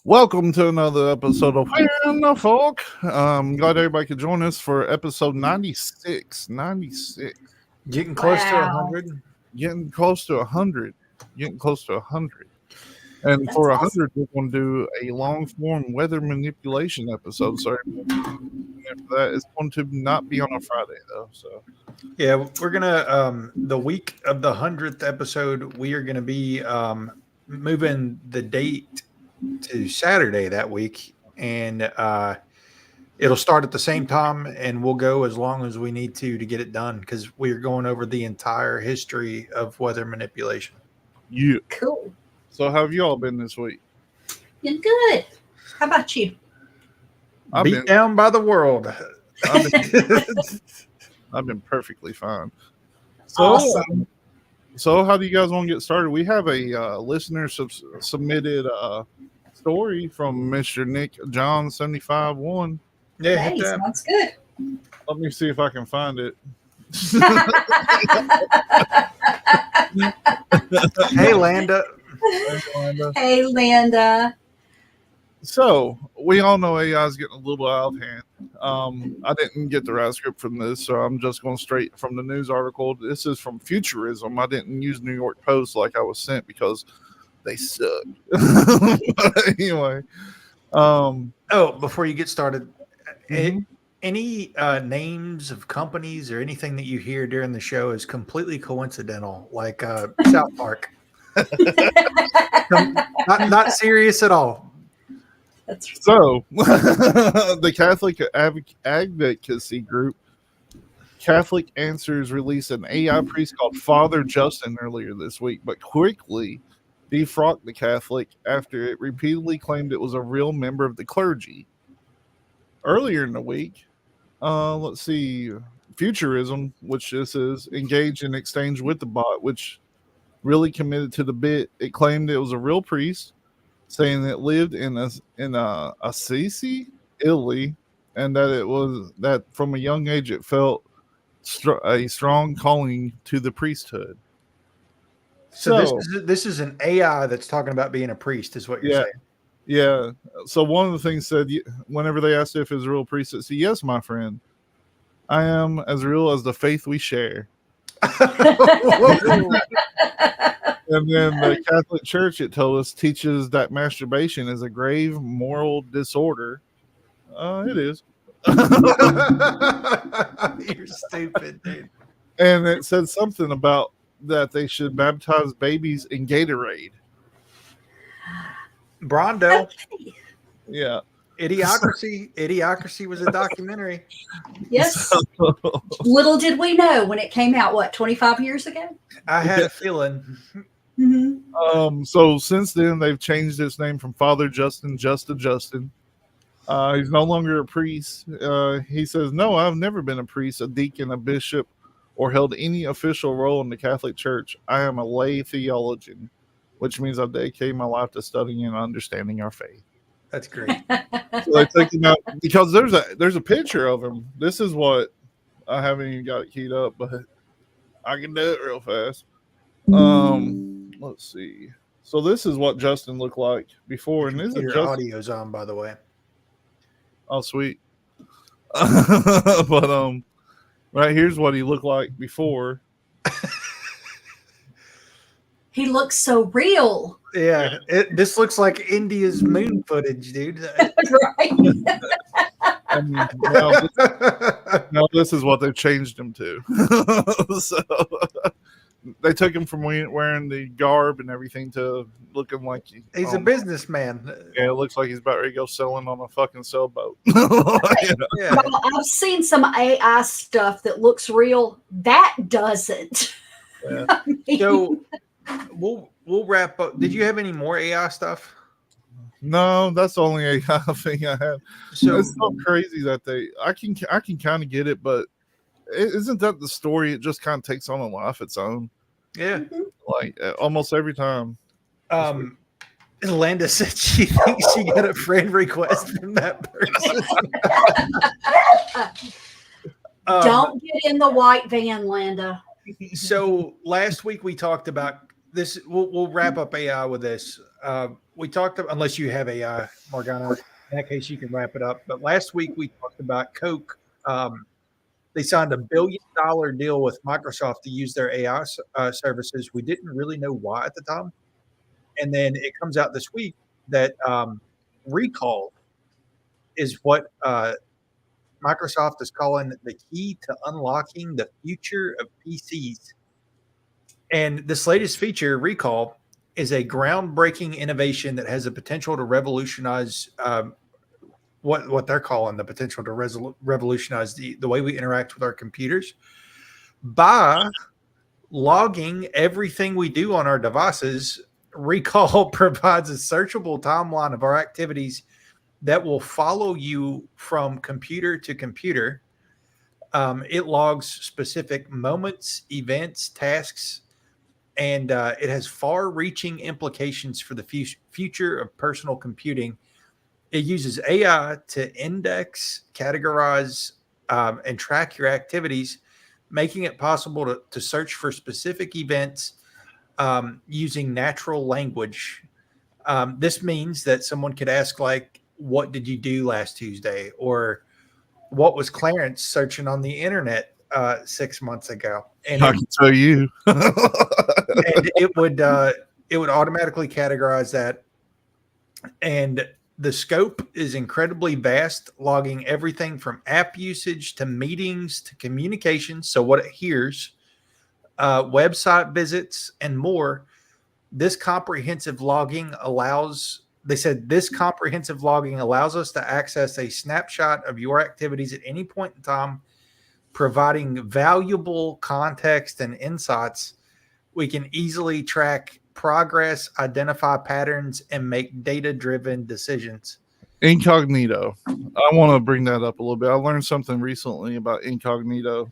Welcome to another episode of When the Folk. Glad everybody could join us for episode 96. 96. Getting close to Wow. 100. Getting close to 100. Getting close to 100. And That's for awesome. 100, we're going to do a long form weather manipulation episode. So after that, it's going to not be on a Friday, though. So Yeah, we're going to, the week of the 100th episode, we are going to be moving the date to Saturday that week. And it'll start at the same time, and we'll go as long as we need to get it done because we're going over the entire history of weather manipulation. yeah. Cool. So how have you all been this week? Been good. How about you? I've Beat been- down by the world. I've been perfectly fine. So, Awesome. So how do you guys want to get started? We have a listener submitted story from Mr. Nick John 75-1. Yeah, Hey, hit that. sounds good. Let me see if I can find it. Hey, Landa. Hey, Linda. So we all know AI is getting a little out of hand. I didn't get the right script from this, so I'm just going straight from the news article. This is from Futurism. I didn't use New York Post like I was sent because they suck. But anyway, Oh, before you get started, Mhm. any names of companies or anything that you hear during the show is completely coincidental, like South Park. not serious at all. That's right. so the Catholic Advocacy Group Catholic Answers released an AI priest called Father Justin earlier this week, but quickly defrocked the Catholic after it repeatedly claimed it was a real member of the clergy. Earlier in the week, let's see, Futurism, which this is, engaged in exchange with the bot, which really committed to the bit. It claimed it was a real priest, saying it lived in Assisi, Italy, and that from a young age it felt a strong calling to the priesthood. So this is an AI that's talking about being a priest, is what you're Yeah. saying. Yeah. So one of the things said, whenever they asked if it was a real priest, it said, "Yes, my friend, I am as real as the faith we share." And then the Catholic Church, it told us, teaches that masturbation is a grave moral disorder. It is. You're stupid, dude. And it said something about that they should baptize babies in Gatorade. Brondo, Yeah. Idiocracy was a documentary. Yes. Little did we know when it came out, 25 years ago? I had a feeling. Mm-hmm. So since then, they've changed his name from Father Justin just to Justin. He's no longer a priest. He says, "No, I've never been a priest, a deacon, a bishop, or held any official role in the Catholic Church. I am a lay theologian, which means I dedicate my life to studying and understanding our faith." That's great. So they take him out because there's a picture of him. This is what I haven't even got it keyed up, but I can do it real fast. Let's see. So this is what Justin looked like before, and this is Your Justin. audio's on, by the way. Oh, sweet. But right here's what he looked like before. He looks so real. Yeah, this looks like India's moon footage, dude. Right? And now this is what they've changed him to. So they took him from wearing the garb and everything to looking like He's a businessman. Yeah, it looks like he's about ready to go selling on a fucking sailboat. Yeah. Well, I've seen some AI stuff that looks real. That doesn't. Yeah. I mean, So we'll wrap up. Did you have any more AI stuff? No, that's the only AI thing I have. So It's so crazy that I can kind of get it, but isn't that the story? It just kind of takes on a life its own. yeah. Like almost every time. Landa said she thinks she got a friend request from that person. don't get in the white van, Landa. So last week we talked about this we'll wrap up AI with this. We talked unless you have AI, Morgana. In that case, you can wrap it up. But last week we talked about Coke. They signed $1 billion deal with Microsoft to use their AI services. We didn't really know why at the time, and then it comes out this week that recall is what Microsoft is calling the key to unlocking the future of PCs. And this latest feature, Recall, is a groundbreaking innovation that has the potential to revolutionize what they're calling the potential to revolutionize the way we interact with our computers by logging everything we do on our devices. Recall provides a searchable timeline of our activities that will follow you from computer to computer. It logs specific moments, events, tasks, and it has far-reaching implications for the future of personal computing. It uses AI to index, categorize, and track your activities, making it possible to search for specific events using natural language. This means that someone could ask, like, what did you do last Tuesday? Or what was Clarence searching on the internet 6 months ago? And I can tell you. and it would automatically categorize that. And the scope is incredibly vast, logging everything from app usage to meetings to communications. So what it hears, website visits, and more. This comprehensive logging allows us to access a snapshot of your activities at any point in time, providing valuable context and insights. We can easily track progress, identify patterns, and make data-driven decisions. Incognito. I want to bring that up a little bit. I learned something recently about incognito.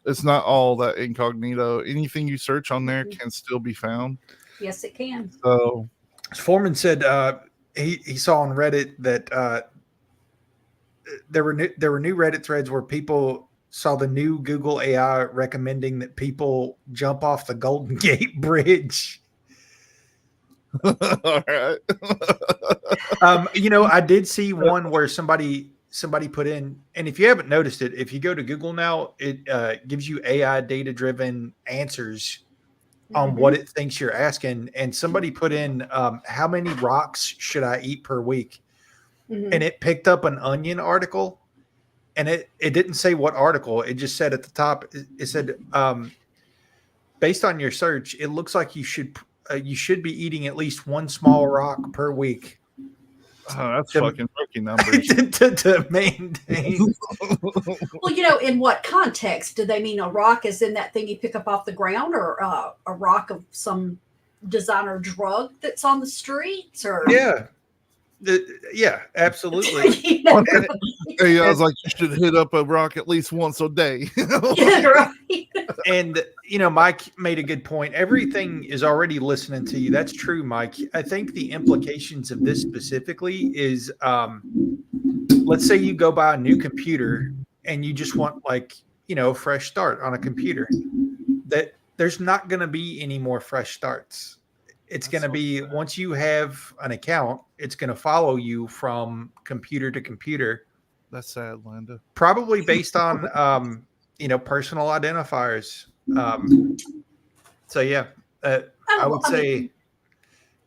It's not all that incognito. Anything you search on there can still be found. Yes, it can. So Foreman said he saw on Reddit that there were new Reddit threads where people saw the new Google AI recommending that people jump off the Golden Gate Bridge. all right. I did see one where somebody put in, and if you haven't noticed it, if you go to Google now, it gives you AI data-driven answers on what it thinks you're asking. And somebody put in, how many rocks should I eat per week? And it picked up an Onion article, and it didn't say what article. It just said at the top, it said, based on your search, it looks like you should be eating at least one small rock per week. Oh, that's fucking rookie numbers. to maintain. Well, in what context? Do they mean a rock is in that thing you pick up off the ground, or a rock of some designer drug that's on the streets? Or yeah, absolutely. Hey, I was like, you should hit up a rock at least once a day. Yeah, right. And Mike made a good point. Everything is already listening to you. That's true, Mike. I think the implications of this specifically is, let's say you go buy a new computer and you just want a fresh start on a computer. That there's not going to be any more fresh starts. It's going to be, once you have an account, it's going to follow you from computer to computer. That's sad, Linda. Probably based on, personal identifiers. So yeah, I would say,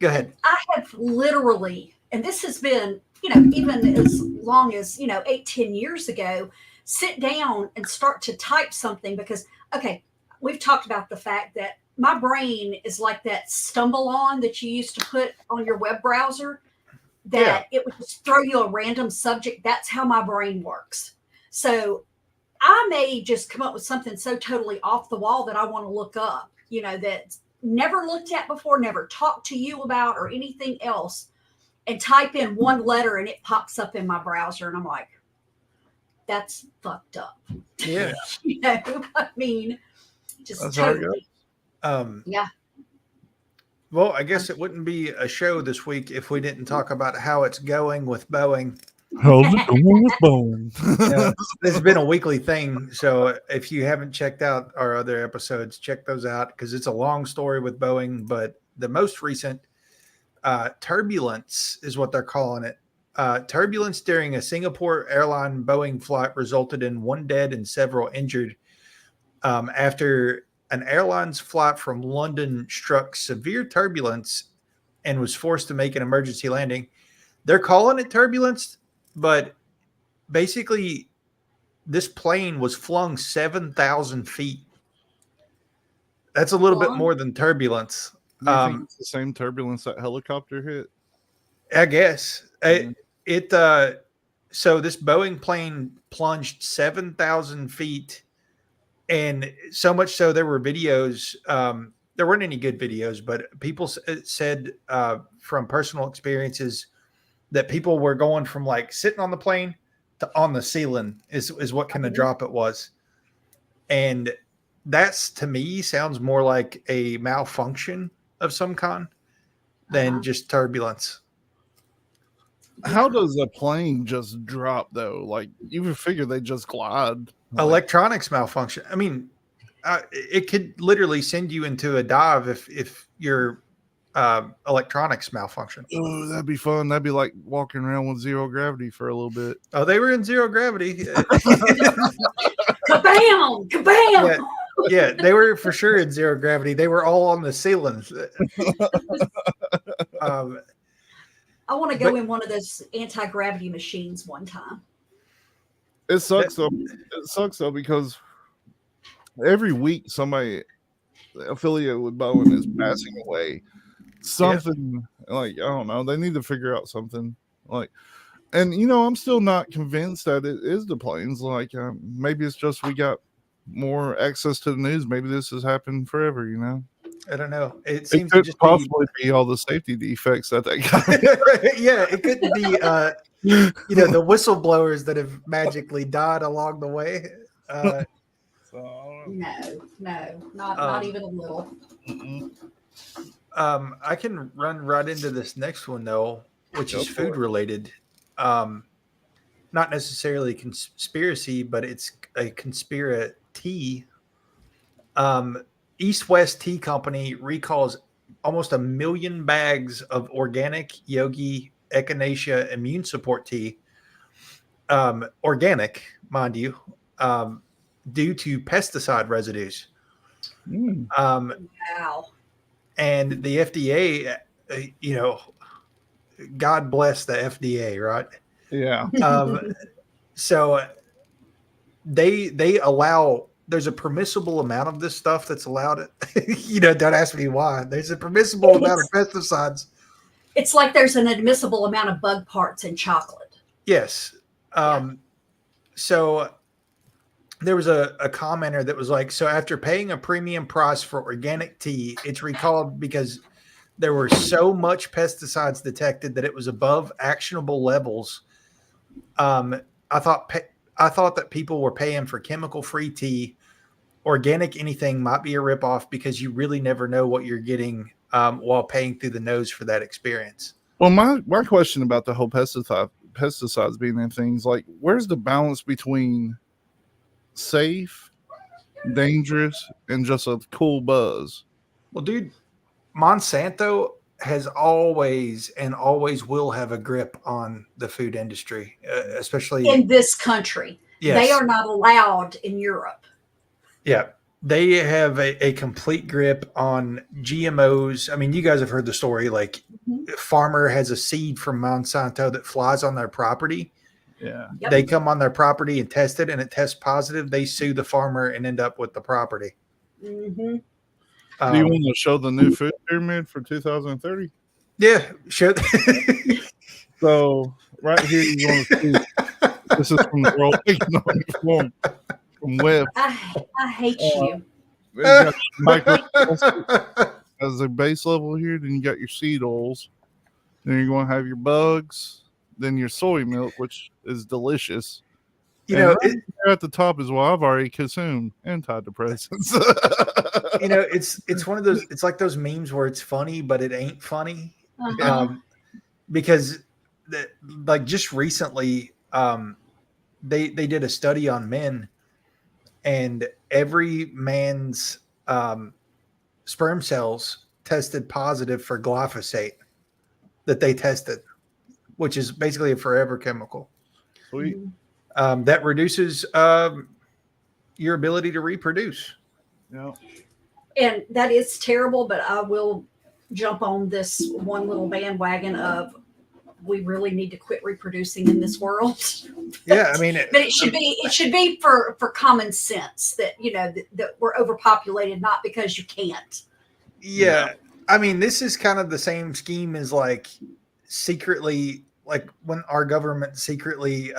go ahead. I have literally, and this has been, even as long as, 8-10 years ago, sit down and start to type something because, okay, we've talked about the fact that my brain is like that stumble on that you used to put on your web browser that it would just throw you a random subject. That's how my brain works. So I may just come up with something so totally off the wall that I want to look up, that's never looked at before, never talked to you about or anything else, and type in one letter and it pops up in my browser. And I'm like, that's fucked up. Yeah. I mean, just that's totally. Yeah. Well, I guess it wouldn't be a show this week if we didn't talk about how it's going with Boeing. How's it going with Bone? This has been a weekly thing. So if you haven't checked out our other episodes, check those out because it's a long story with Boeing. But the most recent turbulence is what they're calling it. Turbulence during a Singapore airline Boeing flight resulted in 1 dead and several injured after an airline's flight from London struck severe turbulence and was forced to make an emergency landing. They're calling it turbulence, but basically this plane was flung 7,000 feet. That's a little bit more than turbulence. Do you think it's the same turbulence that helicopter hit? I guess. So this Boeing plane plunged 7,000 feet, and so much so there were videos. There weren't any good videos, but people said from personal experiences that people were going from like sitting on the plane to on the ceiling is what kind of drop it was. And that's, to me, sounds more like a malfunction of some kind than just turbulence. How does a plane just drop though? Like, you would figure they just glide. Electronics malfunction. I mean, it could literally send you into a dive if your electronics malfunction. Oh, that'd be fun. That'd be like walking around with zero gravity for a little bit. Oh, they were in zero gravity. Kabam! Kabam! Yeah, they were for sure in zero gravity. They were all on the ceilings. I want to go in one of those anti-gravity machines one time. It sucks though. It sucks though because every week somebody affiliated with Boeing is passing away. Something like, I don't know. They need to figure out something like, and I'm still not convinced that it is the planes. Like, maybe it's just we got more access to the news. Maybe this has happened forever. I don't know. It seems could to just possibly be all the safety defects that they got. Yeah, it could be the whistleblowers that have magically died along the way. No, not even a little. I can run right into this next one though, which is food related. Not necessarily conspiracy, but it's a conspiracy. East West Tea Company recalls almost 1 million bags of organic Yogi Echinacea immune support tea. Organic, mind you, due to pesticide residues. Wow. And the FDA, God bless the FDA, right? Yeah. So they allow, there's a permissible amount of this stuff that's allowed. Don't ask me why. There's a permissible amount of pesticides. It's like there's an admissible amount of bug parts in chocolate. Yes. So there was a commenter that was like, so after paying a premium price for organic tea, it's recalled because there were so much pesticides detected that it was above actionable levels. I thought that people were paying for chemical-free tea. Organic anything might be a ripoff because you really never know what you're getting while paying through the nose for that experience. Well, my question about the whole pesticides being in things, like, where's the balance between safe, dangerous, and just a cool buzz? Well, dude, Monsanto has always and always will have a grip on the food industry, especially in this country. Yes. They are not allowed in Europe. Yeah. They have a complete grip on GMOs. I mean, you guys have heard the story. Like, farmer has a seed from Monsanto that flies on their property. Yeah. Yep. They come on their property and test it, and it tests positive. They sue the farmer and end up with the property. Mm-hmm. Do you want to show the new food pyramid for 2030? Yeah, sure. So right here, you want to see, this is from the World Economic Forum, from WITF. I hate you. As a base level here, then you got your seed oils. Then you're going to have your bugs. Then your soy milk, which is delicious. Right at the top is what I've already consumed, antidepressants. It's one of those. It's like those memes where it's funny, but it ain't funny, uh-huh. Because that like just recently, they did a study on men, and every man's sperm cells tested positive for glyphosate that they tested, which is basically a forever chemical. Sweet. That reduces your ability to reproduce. Yeah. And that is terrible, but I will jump on this one little bandwagon of we really need to quit reproducing in this world. Yeah, I mean, But it should be for common sense that that we're overpopulated, not because you can't. yeah. I mean, this is kind of the same scheme as like secretly, like when our government secretly,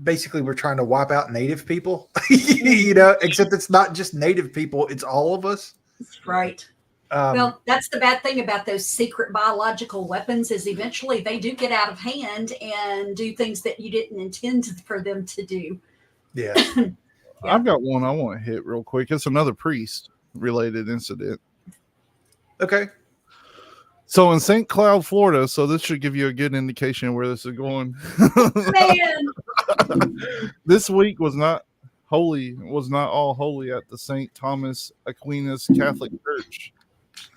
basically we're trying to wipe out native people, except it's not just native people, it's all of us. Right. Well, that's the bad thing about those secret biological weapons is eventually they do get out of hand and do things that you didn't intend for them to do. Yeah. I've got one I want to hit real quick. It's another priest related incident. Okay. So in St. Cloud, Florida, so this should give you a good indication of where this is going. Man. This week was not all holy at the St. Thomas Aquinas Catholic Church.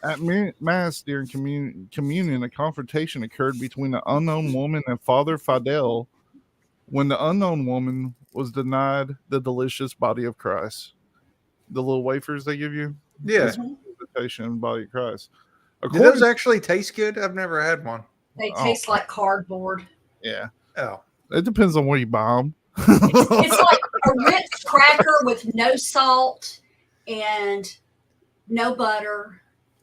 At Mass during communion, a confrontation occurred between an unknown woman and Father Fidel when the unknown woman was denied the delicious body of Christ. The little wafers they give you? Yeah. Invitation, body of Christ. Do those actually taste good? I've never had one. They taste like cardboard. Yeah. Oh. It depends on where you buy them. It's like a Ritz cracker with no salt and no butter.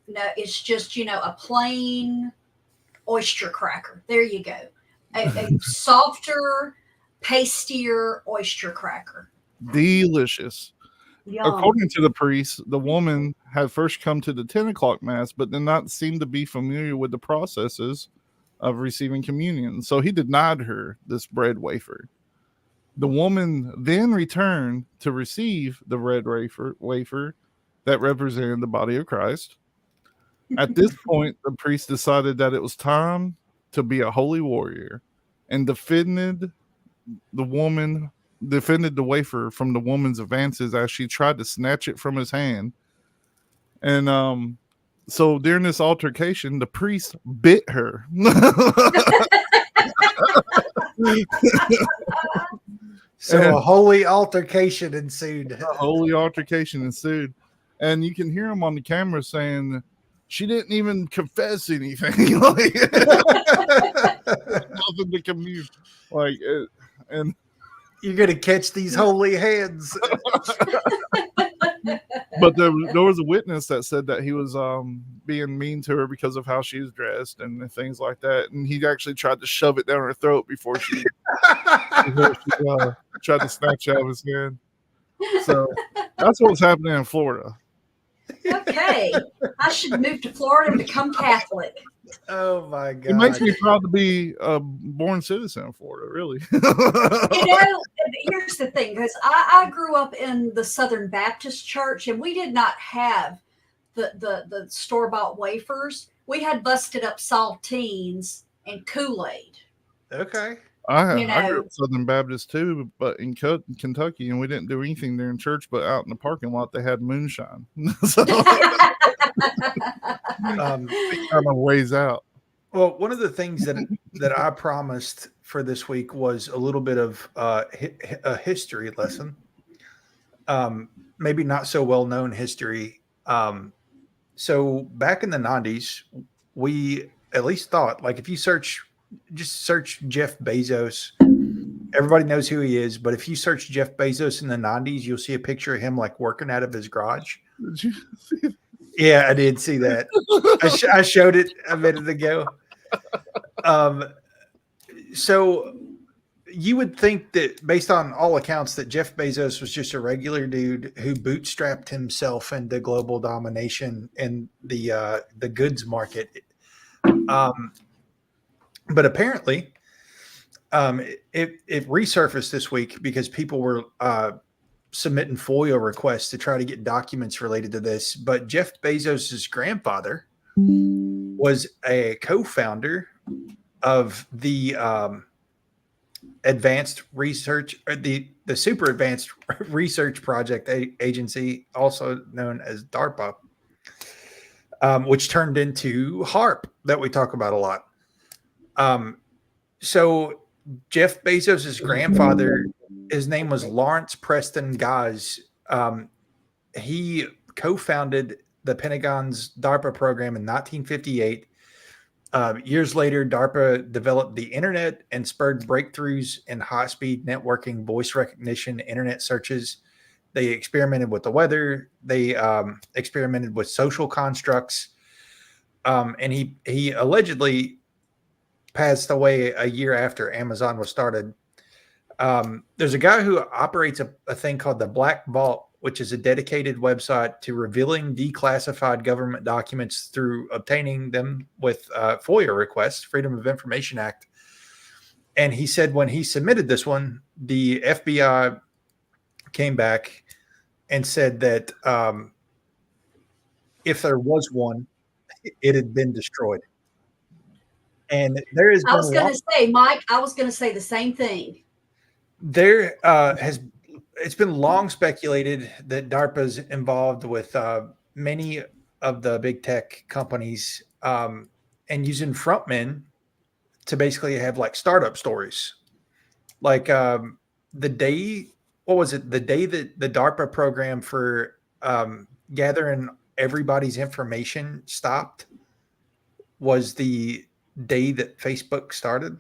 No, it's just, a plain oyster cracker. There you go. A softer, pastier oyster cracker. Delicious. Yum. According to the priest, the woman had first come to the 10 o'clock mass, but did not seem to be familiar with the processes of receiving communion. So he denied her this bread wafer. The woman then returned to receive the red wafer that represented the body of Christ. At this point, the priest decided that it was time to be a holy warrior and defended the wafer from the woman's advances as she tried to snatch it from his hand. And so during this altercation, the priest bit her. So a holy altercation ensued. And you can hear him on the camera saying she didn't even confess anything. Like, nothing to commune. And you're gonna catch these holy hands. But there was a witness that said that he was being mean to her because of how she was dressed and things like that, and he actually tried to shove it down her throat before she tried to snatch it out of his hand. So that's what's happening in Florida. Okay, I should move to Florida and become Catholic. Oh my God! It makes me proud to be a born citizen of Florida. Really. Here's the thing, because I grew up in the Southern Baptist Church, and we did not have the store-bought wafers. We had busted up saltines and Kool-Aid. Okay. I grew up Southern Baptist too, but in Kentucky, and we didn't do anything there in church, but out in the parking lot they had moonshine. So kind of ways out. Well, one of the things that I promised for this week was a little bit of a history lesson. Maybe not so well known history. So back in the 90s, we at least thought, like, if you search Jeff Bezos, everybody knows who he is. But if you search Jeff Bezos in the 90s, you'll see a picture of him like working out of his garage. Did you see that? Yeah, I did see that. I showed it a minute ago. So you would think that, based on all accounts, that Jeff Bezos was just a regular dude who bootstrapped himself into global domination in the goods market. But apparently, it resurfaced this week because people were submitting FOIA requests to try to get documents related to this. But Jeff Bezos's grandfather was a co-founder of the advanced research, or the super advanced research project agency, also known as DARPA, which turned into HARP that we talk about a lot. So Jeff Bezos's grandfather, his name was Lawrence Preston Guys. He co-founded the Pentagon's DARPA program in 1958. Years later, DARPA developed the internet and spurred breakthroughs in high-speed networking, voice recognition, internet searches. They experimented with the weather. They experimented with social constructs. And he allegedly passed away a year after Amazon was started. There's a guy who operates a thing called the Black Vault, which is a dedicated website to revealing declassified government documents through obtaining them with FOIA requests, Freedom of Information Act. And he said when he submitted this one, the FBI came back and said that if there was one, it had been destroyed. And there is. I was going to say, Mike, I was going to say the same thing. There it's been long speculated that DARPA's involved with many of the big tech companies and using frontmen to basically have like startup stories. Like the day that the DARPA program for gathering everybody's information stopped was the day that Facebook started.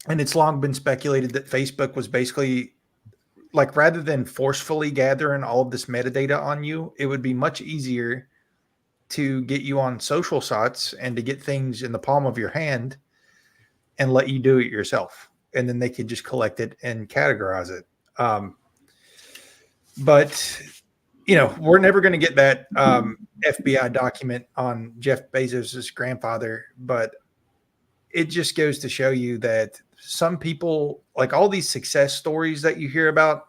And it's long been speculated that Facebook was basically like, rather than forcefully gathering all of this metadata on you, it would be much easier to get you on social sites and to get things in the palm of your hand and let you do it yourself. And then they could just collect it and categorize it. But, you know, we're never going to get that FBI document on Jeff Bezos's grandfather, but it just goes to show you that some people, like all these success stories that you hear about,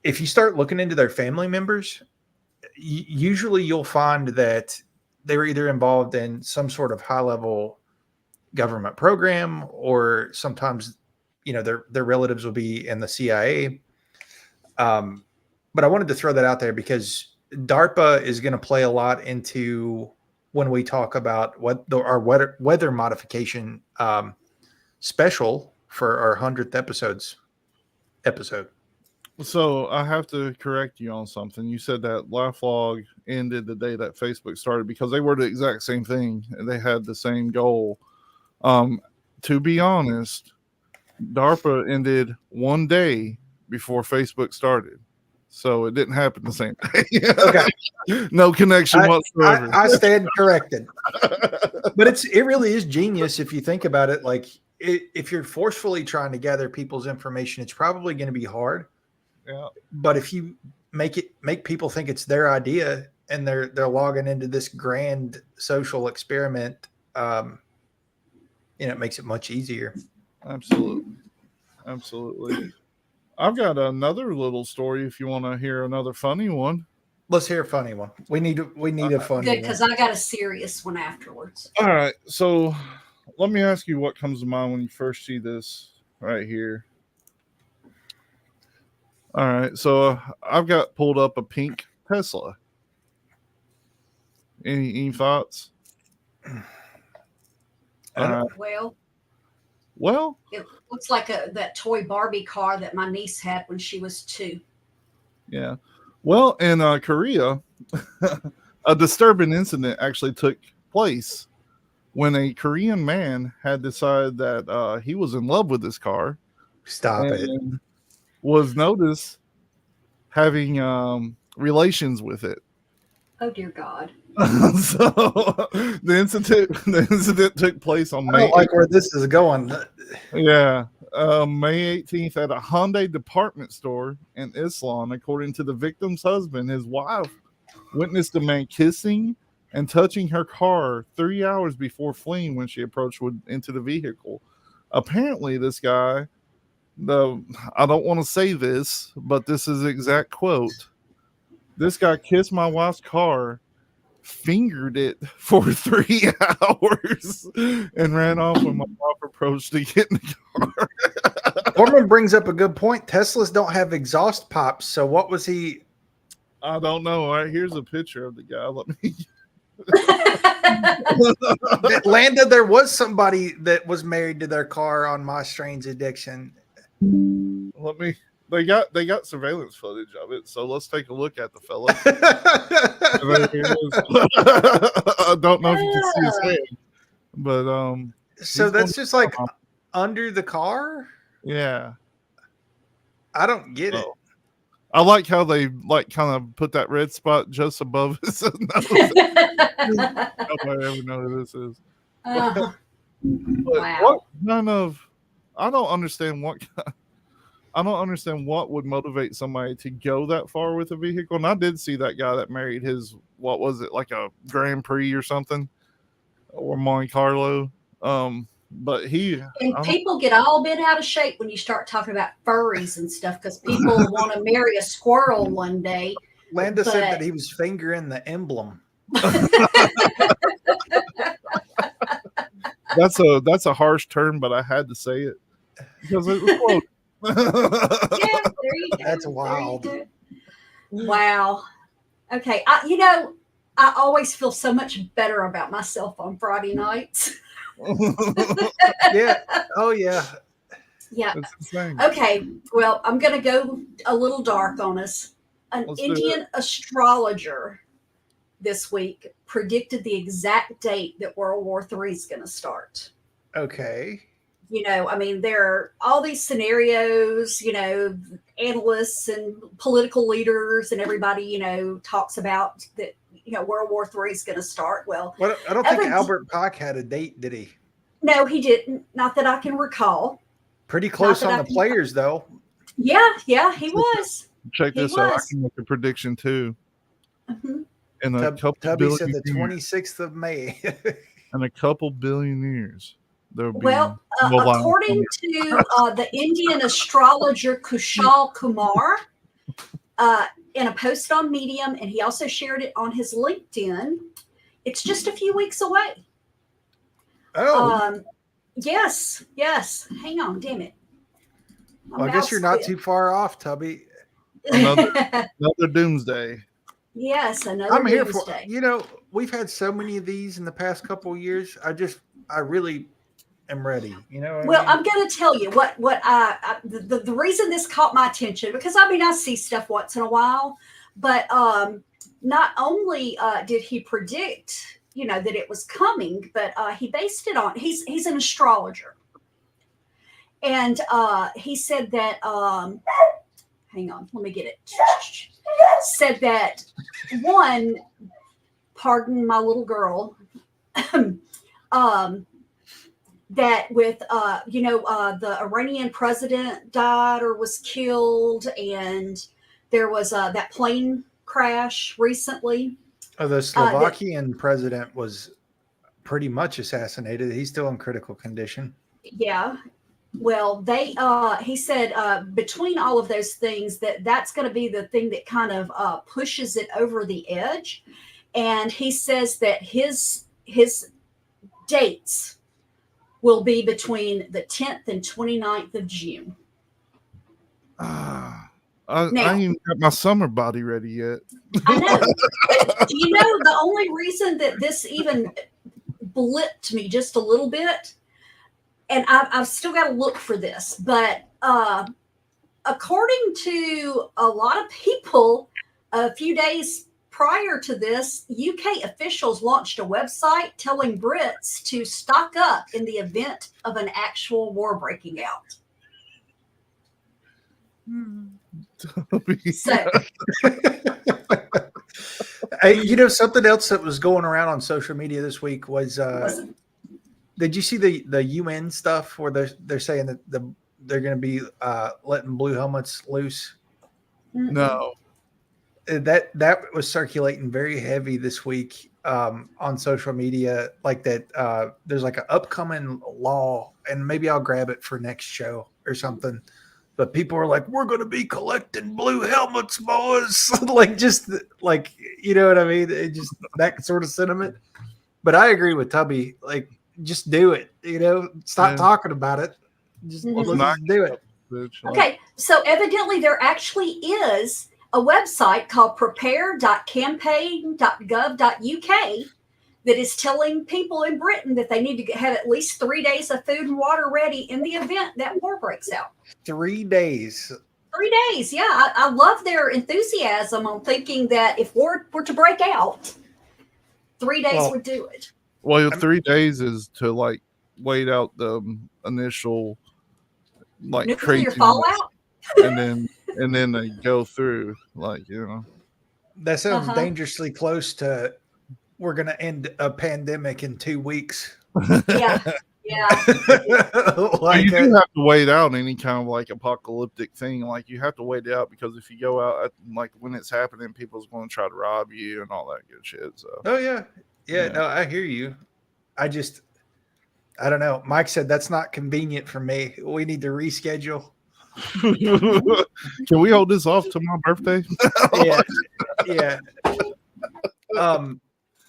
if you start looking into their family members, usually you'll find that they were either involved in some sort of high-level government program, or sometimes, you know, their relatives will be in the CIA. But I wanted to throw that out there because DARPA is going to play a lot into when we talk about our weather modification special for our 100th episode. So I have to correct you on something. You said that LifeLog ended the day that Facebook started because they were the exact same thing and they had the same goal. To be honest, DARPA ended one day before Facebook started. So it didn't happen the same day. Okay. No connection whatsoever. I stand corrected. But it really is genius if you think about it. Like if you're forcefully trying to gather people's information, it's probably going to be hard. Yeah. But if you make people think it's their idea and they're logging into this grand social experiment, it makes it much easier. Absolutely. I've got another little story if you want to hear another funny one. Let's hear a funny one. We need a funny one. Because I got a serious one afterwards. All right. So let me ask you what comes to mind when you first see this right here. All right. So I've got pulled up a pink Tesla. Any thoughts? Well, it looks like that toy Barbie car that my niece had when she was 2. Yeah. Well, in Korea, a disturbing incident actually took place when a Korean man had decided that he was in love with this car. Stop it. Was noticed having relations with it. Oh, dear God. So the incident took place on May. I don't like where this is going. Yeah. May 18th at a Hyundai department store in Islam. According to the victim's husband, his wife witnessed a man kissing and touching her car 3 hours before fleeing when she approached into the vehicle. Apparently, this guy, I don't want to say this, but this is the exact quote. This guy kissed my wife's car fingered it for 3 hours and ran off when my wife approached to get in the car. Foreman brings up a good point. Teslas don't have exhaust pipes, so what was he? I don't know. All right, here's a picture of the guy. Let me. Landa, there was somebody that was married to their car on My Strange Addiction. Let me. They got surveillance footage of it, so let's take a look at the fella. There he is. I don't know if you can see his head, but So that's just like under the car. yeah. I don't get it. I like how they like kind of put that red spot just above his nose. Nobody ever know who this is. Wow. What kind of? I don't understand what. I don't understand what would motivate somebody to go that far with a vehicle. And I did see that guy that married his, what was it, like a Grand Prix or something, or Monte Carlo. But people get all bent out of shape when you start talking about furries and stuff because people want to marry a squirrel one day. Landa said that he was fingering the emblem. That's a harsh term, but I had to say it because it was close. Yeah, there you go. That's wild. Wow. Okay. I always feel so much better about myself on Friday nights. Yeah. Oh, yeah. Yeah. That's insane. Okay. Well, I'm going to go a little dark on us. An Let's do Indian astrologer this week predicted the exact date that World War III is going to start. Okay. There are all these scenarios, analysts and political leaders and everybody, talks about that, World War III is going to start. Well, I don't think Albert Pike had a date, did he? No, he didn't. Not that I can recall. Pretty close on the players, though. Yeah, he was. Check this out. I can make a prediction, too. Mm-hmm. In a couple Tubby billion said the years, 26th of May. in a couple billion years, there'll be according to the Indian astrologer Kushal Kumar, in a post on Medium, and he also shared it on his LinkedIn, it's just a few weeks away. Oh. Yes. Hang on, damn it. Well, I guess you're not too far off, Tubby. Another doomsday. Yes, another I'm here doomsday. for. We've had so many of these in the past couple of years. I really am ready. I'm going to tell you what the reason this caught my attention, because I see stuff once in a while, but not only did he predict, that it was coming, but he based it on he's an astrologer, and he said that hang on, let me get it. Said that one, pardon my little girl, that with the Iranian president died or was killed, and there was that plane crash recently. Oh, the Slovakian president was pretty much assassinated. He's still in critical condition. Yeah. Well, he said between all of those things that's going to be the thing that kind of pushes it over the edge. And he says that his dates will be between the 10th and 29th of June. I ain't even got my summer body ready yet. I know. Do you know the only reason that this even blipped me just a little bit? And I've still got to look for this, but according to a lot of people, a few days prior to this, UK officials launched a website telling Brits to stock up in the event of an actual war breaking out. So, hey, something else that was going around on social media this week was did you see the UN stuff where they're saying that they're going to be letting blue helmets loose? No. That was circulating very heavy this week on social media, like that there's like an upcoming law, and maybe I'll grab it for next show or something, but people were like, "We're going to be collecting blue helmets, boys!" Like just like you know what I mean? It just that sort of sentiment. But I agree with Tubby. Like, just do it. You know, stop talking about it. Just Mhm. let's just do it. Okay, so evidently there actually is a website called prepare.campaign.gov.uk that is telling people in Britain that they need to have at least 3 days of food and water ready in the event that war breaks out. 3 days. 3 days, yeah. I love their enthusiasm on thinking that if war were to break out, 3 days would do it. Well, 3 days is to like wait out the initial like Nuclear craziness, fallout. and then they go through like That sounds dangerously close to we're going to end a pandemic in 2 weeks. Yeah. Like, you do have to wait out any kind of like apocalyptic thing. Like you have to wait it out because if you go out like when it's happening, people's going to try to rob you and all that good shit. So. Oh yeah. No, I hear you. I don't know. Mike said that's not convenient for me. We need to reschedule. Can we hold this off to my birthday? Yeah.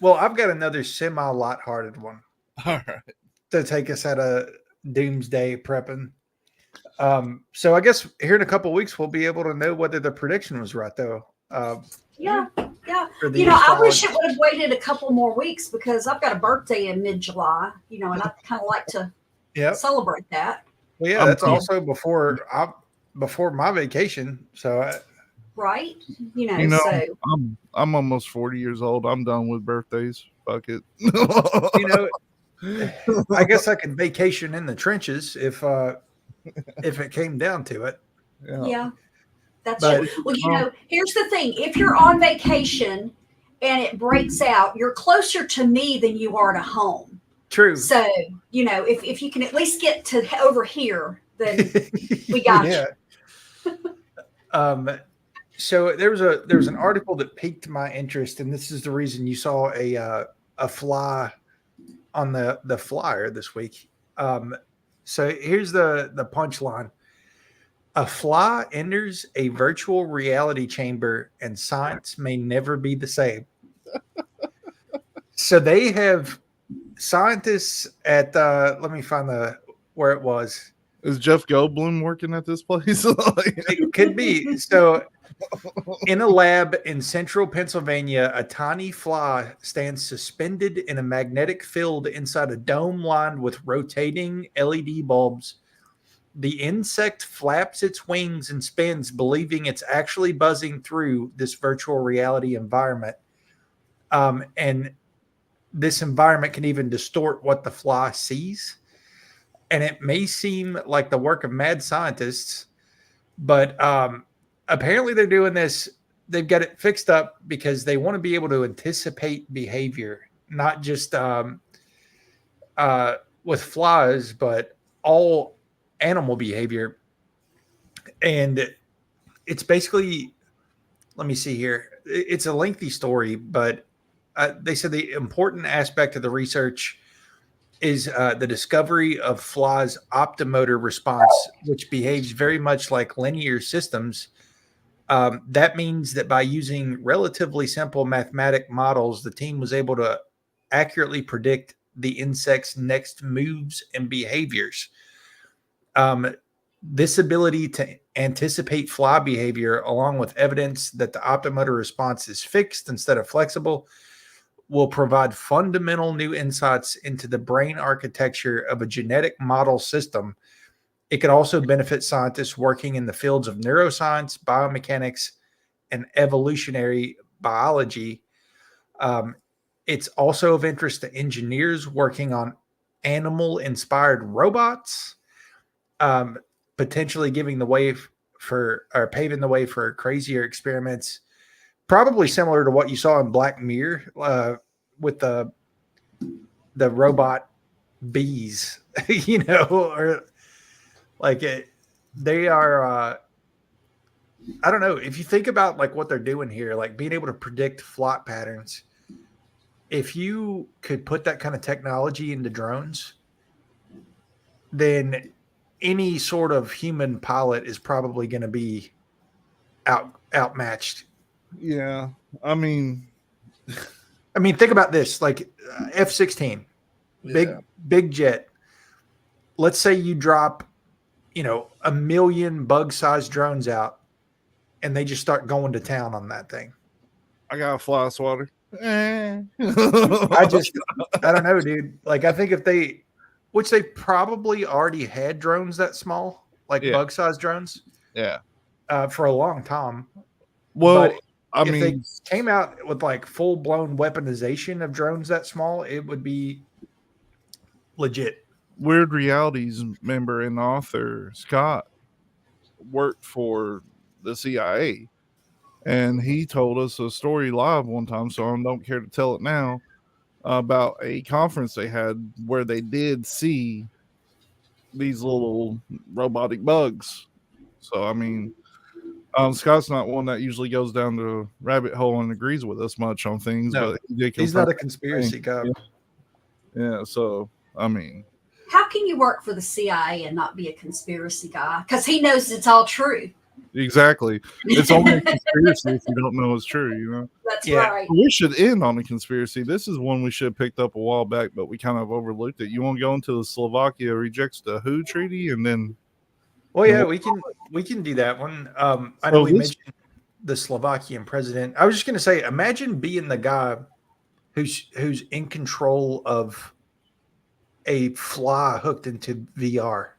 Well, I've got another semi-lighthearted one. All right. To take us out of doomsday prepping. So I guess here in a couple of weeks we'll be able to know whether the prediction was right, though. Yeah. I wish it would have waited a couple more weeks because I've got a birthday in mid-July, and I kind of like to celebrate that. Well, yeah, that's also before my vacation. So, right? So I'm almost 40 years old. I'm done with birthdays. Fuck it. I guess I could vacation in the trenches if it came down to it. Yeah. That's true. Well, here's the thing. If you're on vacation and it breaks out, you're closer to me than you are to home. True. So, if you can at least get to over here, then we got you. So there was an article that piqued my interest, and this is the reason you saw a fly on the flyer this week. So here's the punchline. A fly enters a virtual reality chamber and science may never be the same. So they have scientists at let me find where it was. Is Jeff Goldblum working at this place? It could be. So in a lab in central Pennsylvania, a tiny fly stands suspended in a magnetic field inside a dome lined with rotating LED bulbs. The insect flaps its wings and spins, believing it's actually buzzing through this virtual reality environment. And this environment can even distort what the fly sees. And it may seem like the work of mad scientists, but apparently they're doing this. They've got it fixed up because they want to be able to anticipate behavior, not just with flies, but all animal behavior. And it's basically, let me see here. It's a lengthy story, but they said the important aspect of the research is the discovery of flies' optomotor response, which behaves very much like linear systems. That means that by using relatively simple mathematic models, the team was able to accurately predict the insect's next moves and behaviors. This ability to anticipate fly behavior, along with evidence that the optomotor response is fixed instead of flexible, will provide fundamental new insights into the brain architecture of a genetic model system. It could also benefit scientists working in the fields of neuroscience, biomechanics, and evolutionary biology. It's also of interest to engineers working on animal-inspired robots, potentially giving the way or paving the way for crazier experiments, probably similar to what you saw in Black Mirror with the robot bees, or like they are. I don't know if you think about like what they're doing here, like being able to predict flight patterns. If you could put that kind of technology into drones, then any sort of human pilot is probably going to be outmatched. Yeah, I mean, think about this: like F-16, big jet. Let's say you drop, 1,000,000 bug-sized drones out, and they just start going to town on that thing. I got a fly swatter. I don't know, dude. Like, I think which they probably already had drones that small, like bug-sized drones, for a long time. Well, but if they came out with like full-blown weaponization of drones that small, it would be legit. Weird Realities member and author Scott worked for the CIA, and he told us a story live one time, so I don't care to tell it now, about a conference they had where they did see these little robotic bugs. So I mean, Scott's not one that usually goes down the rabbit hole and agrees with us much on things, but he's not a conspiracy guy. Yeah, so I mean, how can you work for the CIA and not be a conspiracy guy? Because he knows it's all true. Exactly. It's only a conspiracy if you don't know it's true, That's right. We should end on a conspiracy. This is one we should have picked up a while back, but we kind of overlooked it. You want to go into the Slovakia rejects the WHO treaty and then well, yeah, we can do that one. I know we mentioned the Slovakian president. I was just going to say, imagine being the guy who's in control of a fly hooked into VR.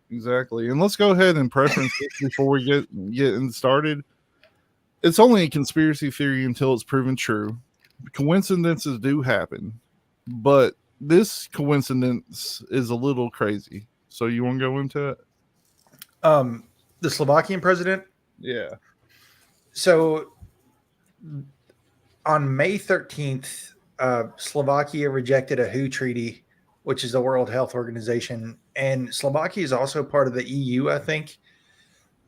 Exactly. And let's go ahead and preference this before we get started. It's only a conspiracy theory until it's proven true. Coincidences do happen, but this coincidence is a little crazy. So you want to go into it? The Slovakian president? Yeah. So on May 13th, Slovakia rejected a WHO treaty, which is the World Health Organization. And Slovakia is also part of the EU, I think.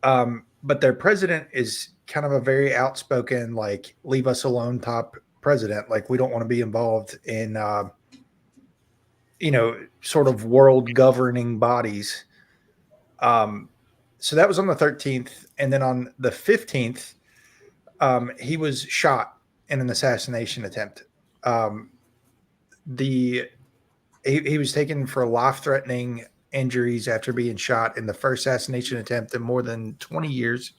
But their president is kind of a very outspoken, like, leave us alone type president. Like, we don't want to be involved in, sort of world governing bodies. So that was on the 13th. And then on the 15th, he was shot in an assassination attempt. He was taken for life-threatening injuries after being shot in the first assassination attempt in more than 20 years.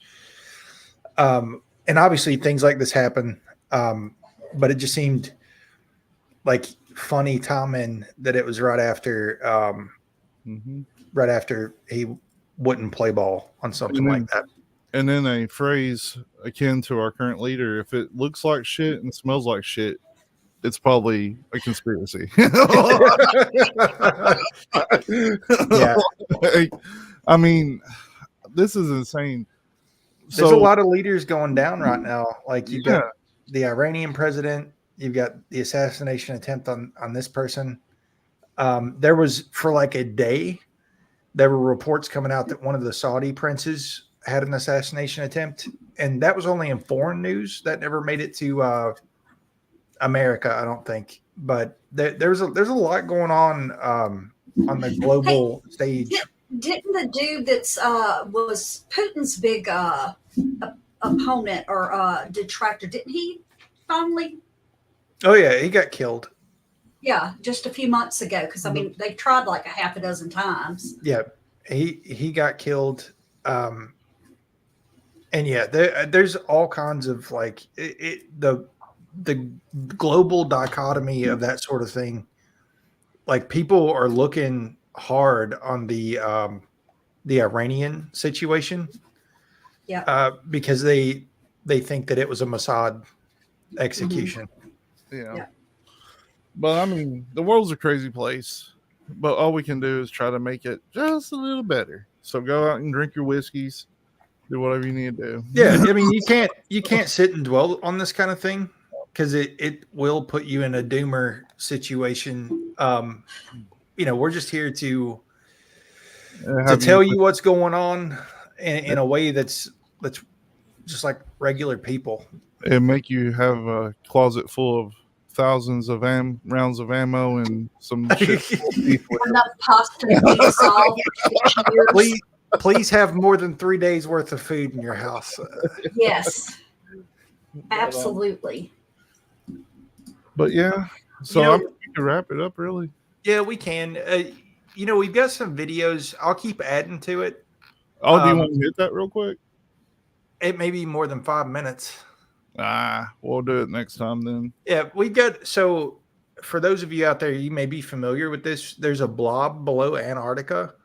And obviously things like this happen, but it just seemed like funny timing that it was right after he wouldn't play ball on something like that. And then a phrase akin to our current leader: if it looks like shit and smells like shit, it's probably a conspiracy. Yeah. I mean, this is insane. There's a lot of leaders going down right now. Like, you've got the Iranian president, you've got the assassination attempt on this person. There was, for like a day, there were reports coming out that one of the Saudi princes had an assassination attempt, and that was only in foreign news. That never made it to America, I don't think. But there's a lot going on the global stage. Didn't the dude that's was Putin's big opponent or detractor, didn't he finally? Oh yeah, he got killed. Yeah, just a few months ago, because I mean they tried like a half a dozen times. Yeah, he got killed. And yeah, there's all kinds of like the global dichotomy of that sort of thing. Like, people are looking hard on the Iranian situation, because they think that it was a Mossad execution. Yeah. But I mean, the world's a crazy place, but all we can do is try to make it just a little better. So go out and drink your whiskeys, do whatever you need to do. Yeah, I mean, you can't sit and dwell on this kind of thing, because it will put you in a doomer situation. We're just here to tell you what's going on in a way that's just like regular people. And make you have a closet full of thousands of rounds of ammo and some shit. Enough pasta to feed us all for 6 years. Please have more than 3 days worth of food in your house. Yes, absolutely. But yeah, so I think we can wrap it up, really. Yeah, we can. We've got some videos. I'll keep adding to it. Oh, do you want to hit that real quick? It may be more than 5 minutes. We'll do it next time then. Yeah, we got. So for those of you out there, you may be familiar with this. There's a blob below Antarctica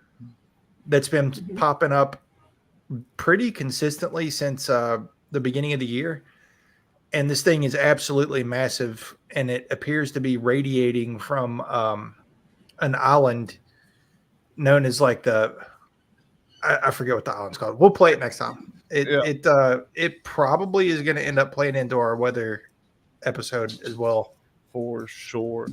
that's been popping up pretty consistently since the beginning of the year. And this thing is absolutely massive, and it appears to be radiating from an island known as like I forget what the island's called. We'll play it next time. It probably is going to end up playing into our weather episode as well. For sure.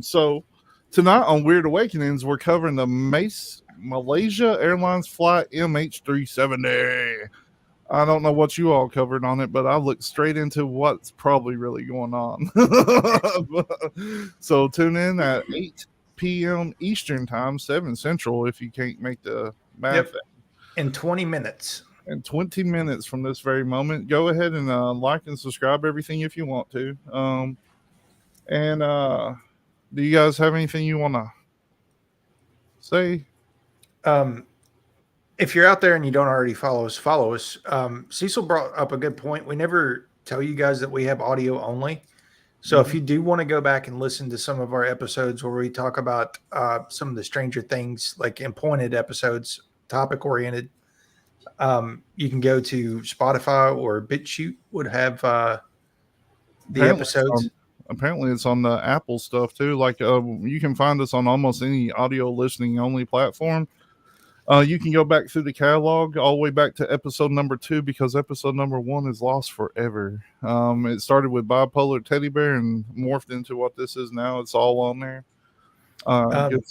So tonight on Weird Awakenings, we're covering the Malaysia Airlines flight MH370. I don't know what you all covered on it, but I looked straight into what's probably really going on. So tune in at 8 p.m. Eastern time, 7 Central, if you can't make the math. Yep. In 20 minutes. In 20 minutes from this very moment. Go ahead and like and subscribe everything if you want to. Do you guys have anything you want to say? If you're out there and you don't already follow us. Cecil brought up a good point. We never tell you guys that we have audio only. So if you do want to go back and listen to some of our episodes where we talk about some of the Stranger Things, like in pointed episodes, topic oriented, you can go to Spotify or BitChute would have the episodes. Apparently it's on the Apple stuff too. Like you can find us on almost any audio listening only platform. You can go back through the catalog all the way back to episode number 2 because episode number 1 is lost forever. It started with Bipolar Teddy Bear and morphed into what this is now. It's all on there. Good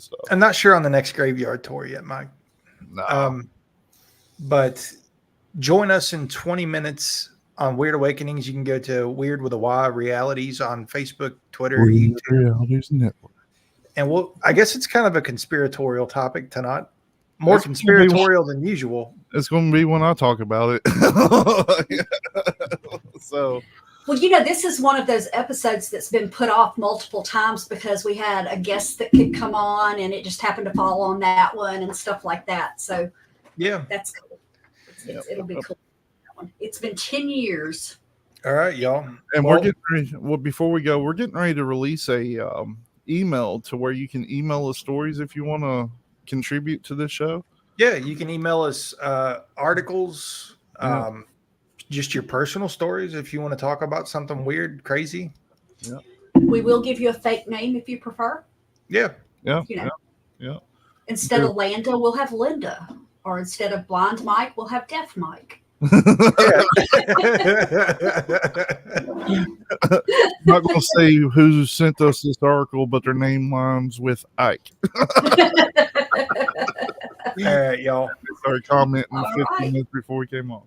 stuff. I'm not sure on the next Graveyard Tour yet, Mike. No. But join us in 20 minutes on Weird Awakenings. You can go to Weird with a Y Realities on Facebook, Twitter, YouTube. Realities Network. And I guess it's kind of a conspiratorial topic tonight. More conspiratorial than usual. It's going to be when I talk about it. So, well, this is one of those episodes that's been put off multiple times because we had a guest that could come on and it just happened to fall on that one and stuff like that. So, yeah, that's cool. It'll be cool. It's been 10 years. All right, y'all. And we're getting ready. Well, before we go, we're getting ready to release a email to where you can email us stories if you want to contribute to this show. Yeah, you can email us articles, just your personal stories if you want to talk about something weird, crazy. Yeah. We will give you a fake name if you prefer. Yeah. Yeah. Instead of Landa, we'll have Linda. Or instead of Blind Mike, we'll have Deaf Mike. I'm not going to say who sent us this article, but their name rhymes with Ike. All right, y'all. Started commenting 15 minutes before we came on.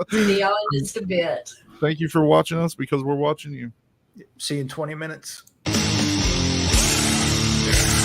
See y'all in just a bit. Thank you for watching us because we're watching you. See you in 20 minutes. Yeah.